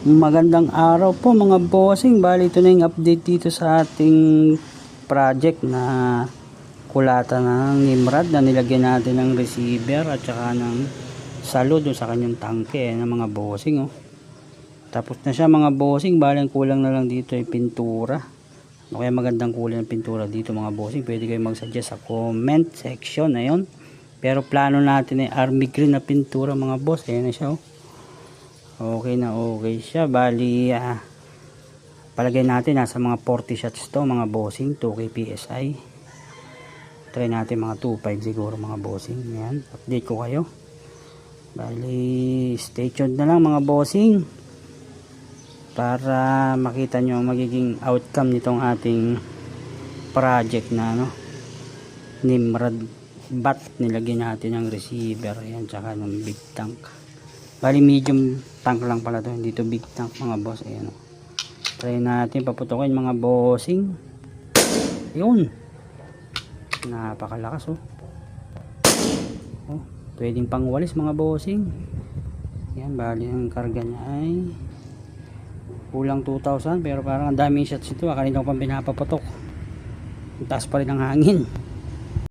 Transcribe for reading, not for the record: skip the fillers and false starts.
Magandang araw po mga bossing. Bali ito na yung update dito sa ating project na kulatan ng Nimrod na nilagyan natin ng receiver at saka ng salo doon sa kanyang tangke ng mga bossing. Tapos na siya mga bossing. Bali ang kulang na lang dito ay pintura. Ano kaya magandang kulay ng pintura dito mga bossing? Pwede kayo mag-suggest sa comment section. Ayun. Pero plano natin ay army green na pintura mga boss. Ayan na siya. Okay na okay siya. Bali palagay natin nasa mga 40 shots to mga bossing, 2k PSI. Try natin mga 2.5 siguro mga bossing. Yan, update ko kayo. Bali stay tuned na lang mga bossing para makita nyo ang magiging outcome nitong ating project na Nimrod bat. Nilagyan natin ng receiver yan, tsaka ng big tank. Bali medium tank lang pala to, hindi to big tank mga boss. Ayan o. Try natin paputukin mga bossing. Yun. Napakalakas oh. Pwedeng pangwalis mga bossing. Yan, bali ang karga niya ay kulang 2,000 pero parang ang daming shots ito. Kanina ko pang pinapaputok. Ang taas pa rin ang hangin.